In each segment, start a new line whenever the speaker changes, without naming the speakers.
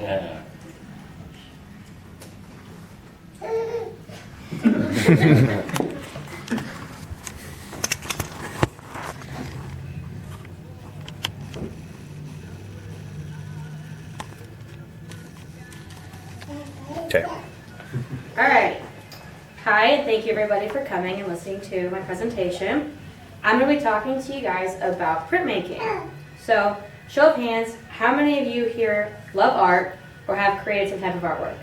Yeah.
Okay.
All right. Hi, and thank you everybody for coming and listening to my presentation. I'm going to be talking to you guys about printmaking. So, show of hands, how many of you here love art or have created some type of artwork?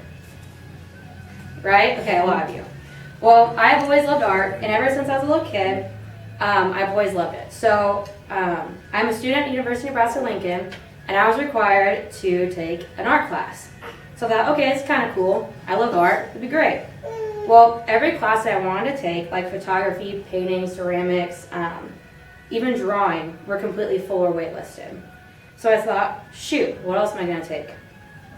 Right? Okay, a lot of you. Well, I've always loved art, and ever since I was a little kid, I've always loved it. So, I'm a student at University of Nebraska-Lincoln, and I was required to take an art class. So I thought, okay, it's kind of cool. I love art. It'd be great. Well, every class that I wanted to take, like photography, painting, ceramics, even drawing, were completely full or waitlisted. So I thought, shoot, what else am I going to take?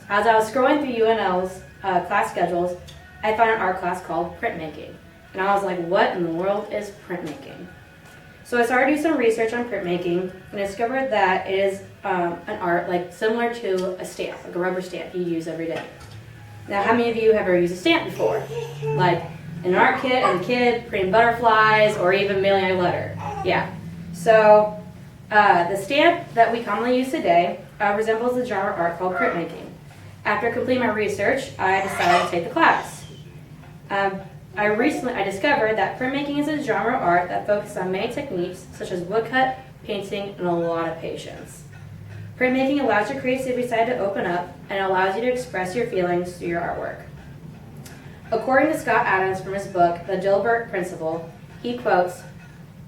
As I was scrolling through UNL's class schedules, I found an art class called Printmaking. And I was like, what in the world is printmaking? So I started to do some research on printmaking and discovered that it is an art like similar to a stamp, like a rubber stamp you use every day. Now, how many of you have ever used a stamp before? Like an art kit as a kid, printing butterflies, or even mailing a letter? Yeah. So the stamp that we commonly use today resembles a genre of art called printmaking. After completing my research, I decided to take the class. I discovered that printmaking is a genre of art that focuses on many techniques such as woodcut, painting, and a lot of patience. Printmaking allows your creativity side to open up and allows you to express your feelings through your artwork. According to Scott Adams from his book, The Dilbert Principle, he quotes,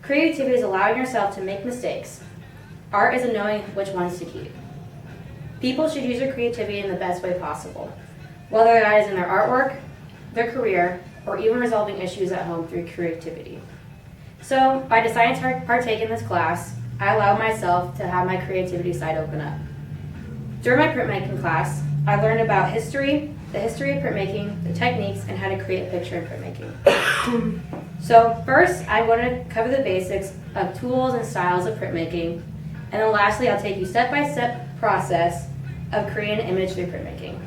"Creativity is allowing yourself to make mistakes. Art is a knowing which ones to keep." People should use their creativity in the best way possible, whether that is in their artwork, their career, or even resolving issues at home through creativity. So, by deciding to partake in this class, I allowed myself to have my creativity side open up. During my printmaking class, I learned about the history of printmaking, the techniques, and how to create a picture in printmaking. So first, I'm going to cover the basics of tools and styles of printmaking, and then lastly, I'll take you step-by-step process of creating an image through printmaking.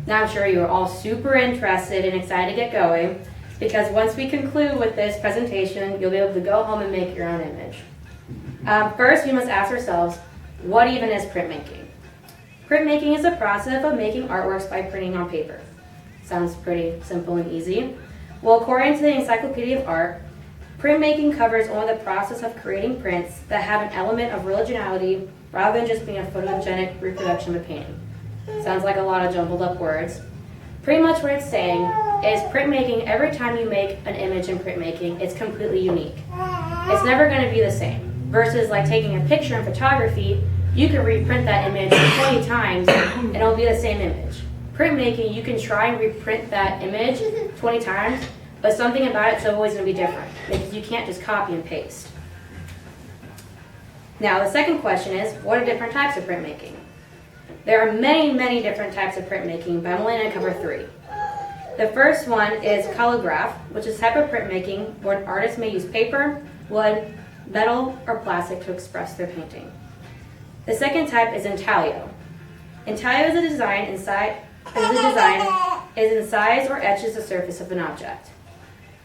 Now I'm sure you're all super interested and excited to get going, because once we conclude with this presentation, you'll be able to go home and make your own image. First, we must ask ourselves, what even is printmaking? Printmaking is the process of making artworks by printing on paper. Sounds pretty simple and easy. Well, according to the Encyclopedia of Art, printmaking covers only the process of creating prints that have an element of originality rather than just being a photogenic reproduction of a painting. Sounds like a lot of jumbled up words. Pretty much what it's saying is printmaking, every time you make an image in printmaking, it's completely unique. It's never going to be the same. Versus like taking a picture in photography, you can reprint that image 20 times and it'll be the same image. Printmaking, you can try and reprint that image 20 times, but something about it's always going to be different because you can't just copy and paste. Now, the second question is, what are different types of printmaking? There are many, many different types of printmaking, but I'm only going to cover 3. The first one is collograph, which is a type of printmaking where an artist may use paper, wood, metal, or plastic to express their painting. The second type is intaglio. Intaglio is a design in size or etches the surface of an object.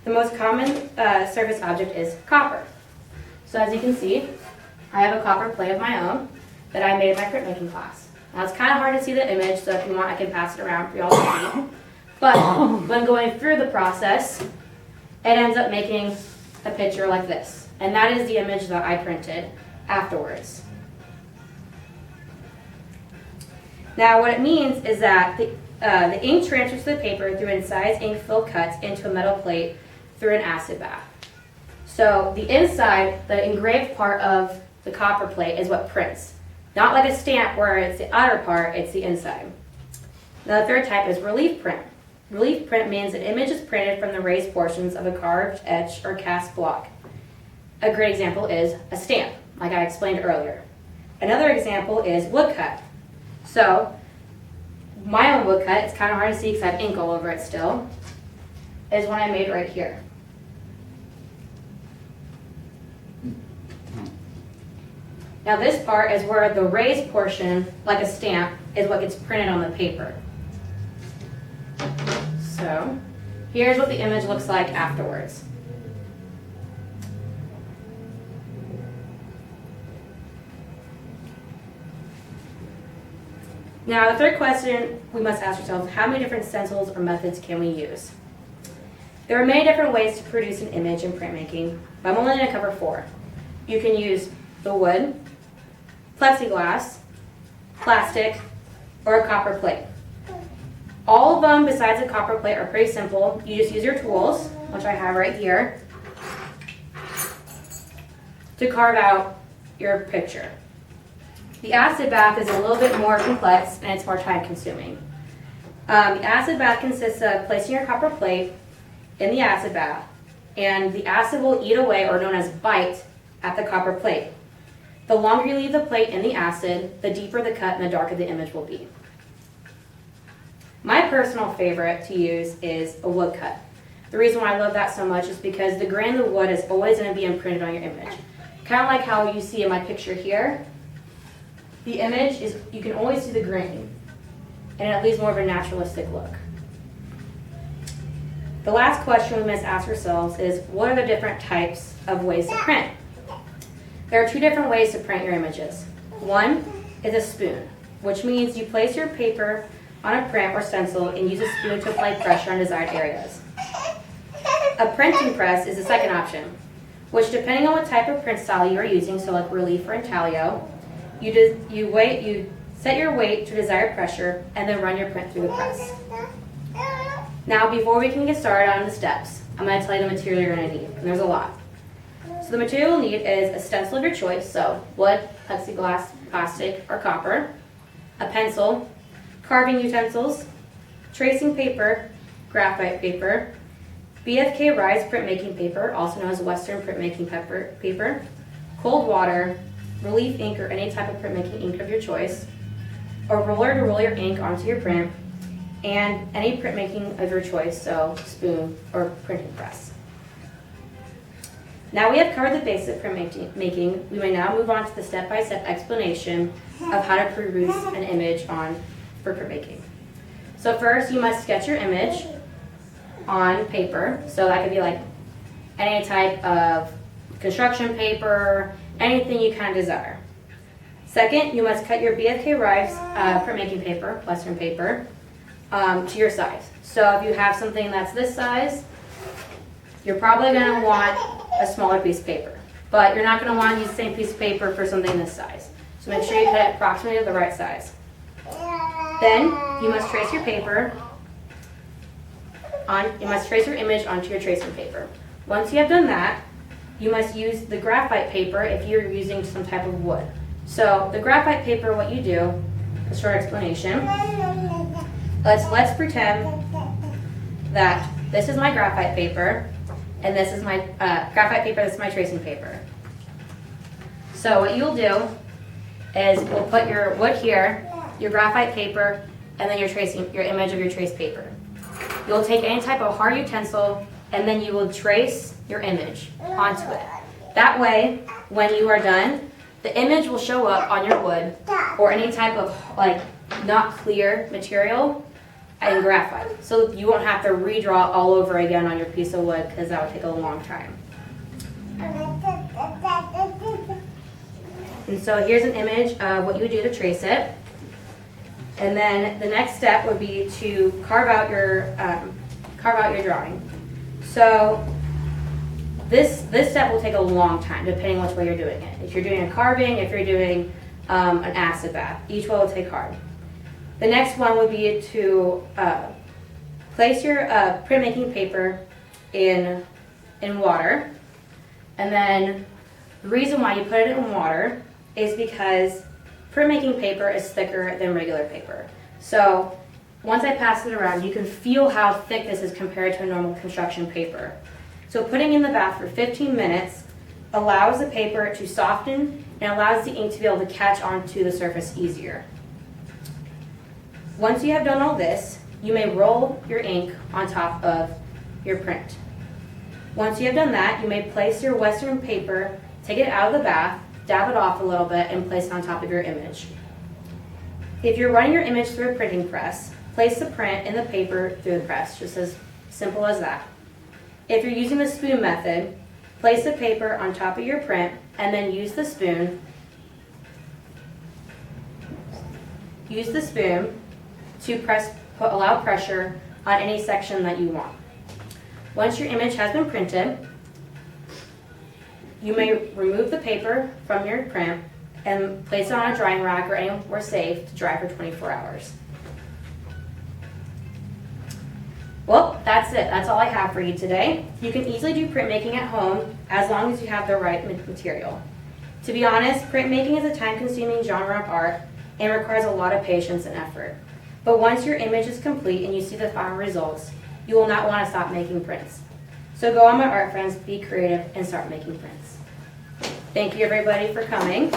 The most common surface object is copper. So as you can see, I have a copper plate of my own that I made in my printmaking class. Now it's kind of hard to see the image, so if you want I can pass it around for y'all to see. But when going through the process, it ends up making a picture like this. And that is the image that I printed afterwards. Now what it means is that the ink transfers to the paper through incised ink fill cuts into a metal plate through an acid bath. So the inside, the engraved part of the copper plate is what prints. Not like a stamp where it's the outer part, it's the inside. Now the third type is relief print. Relief print means an image is printed from the raised portions of a carved, etched, or cast block. A great example is a stamp, like I explained earlier. Another example is woodcut. So, my own woodcut, it's kind of hard to see because I have ink all over it still, is one I made right here. Now this part is where the raised portion, like a stamp, is what gets printed on the paper. So here's what the image looks like afterwards. Now, the third question we must ask ourselves, how many different stencils or methods can we use? There are many different ways to produce an image in printmaking, but I'm only going to cover 4. You can use the wood, plexiglass, plastic, or a copper plate. All of them, besides the copper plate, are pretty simple. You just use your tools, which I have right here, to carve out your picture. The acid bath is a little bit more complex and it's more time consuming. The acid bath consists of placing your copper plate in the acid bath, and the acid will eat away, or known as bite, at the copper plate. The longer you leave the plate in the acid, the deeper the cut and the darker the image will be. My personal favorite to use is a wood cut. The reason why I love that so much is because the grain of the wood is always going to be imprinted on your image. Kind of like how you see in my picture here. The image is, you can always see the grain, and it leaves more of a naturalistic look. The last question we must ask ourselves is, what are the different types of ways to print? There are 2 different ways to print your images. One is a spoon, which means you place your paper on a print or stencil and use a spoon to apply pressure on desired areas. A printing press is the second option, which, depending on what type of print style you are using, so like relief or intaglio, you set your weight to desired pressure and then run your print through the press. Now, before we can get started on the steps, I'm going to tell you the material you're going to need, and there's a lot. So the material you'll need is a stencil of your choice, so wood, plexiglass, plastic, or copper, a pencil, carving utensils, tracing paper, graphite paper, BFK Rise printmaking paper, also known as Western printmaking paper, cold water, relief ink or any type of printmaking ink of your choice, a roller to roll your ink onto your print, and any printmaking of your choice, so spoon or printing press. Now we have covered the basic printmaking, we may now move on to the step-by-step explanation of how to produce an image for printmaking. So first, you must sketch your image on paper. So that could be like any type of construction paper, anything you kind of desire. Second, you must cut your BFK Rise printmaking paper, Western paper, to your size. So if you have something that's this size, you're probably going to want a smaller piece of paper. But you're not going to want to use the same piece of paper for something this size. So make sure you cut it approximately to the right size. Then you must trace your image onto your tracing paper. Once you have done that, you must use the graphite paper if you're using some type of wood. So the graphite paper, what you do, a short explanation. Let's pretend that this is my graphite paper, and this is my graphite paper. This is my tracing paper. So what you'll do is we'll put your wood here, your graphite paper, and then your image of your trace paper. You'll take any type of hard utensil, and then you will trace your image onto it. That way, when you are done, the image will show up on your wood or any type of like not clear material and graphite. So you won't have to redraw all over again on your piece of wood because that would take a long time. And so here's an image of what you would do to trace it. And then the next step would be to carve out your drawing. So this step will take a long time depending which way you're doing it. If you're doing a carving, if you're doing an acid bath, each one will take hard. The next one would be to place your printmaking paper in water. And then the reason why you put it in water is because printmaking paper is thicker than regular paper. So once I pass it around, you can feel how thick this is compared to a normal construction paper. So putting in the bath for 15 minutes allows the paper to soften and allows the ink to be able to catch onto the surface easier. Once you have done all this, you may roll your ink on top of your print. Once you have done that, you may place your Western paper, take it out of the bath, dab it off a little bit, and place it on top of your image. If you're running your image through a printing press, place the print in the paper through the press, just as simple as that. If you're using the spoon method, place the paper on top of your print and then use the spoon to allow pressure on any section that you want. Once your image has been printed, you may remove the paper from your print and place it on a drying rack or anywhere safe to dry for 24 hours. Well, that's it. That's all I have for you today. You can easily do printmaking at home as long as you have the right material. To be honest, printmaking is a time-consuming genre of art and requires a lot of patience and effort. But once your image is complete and you see the final results, you will not want to stop making prints. So go on, my art friends, be creative, and start making prints. Thank you, everybody, for coming.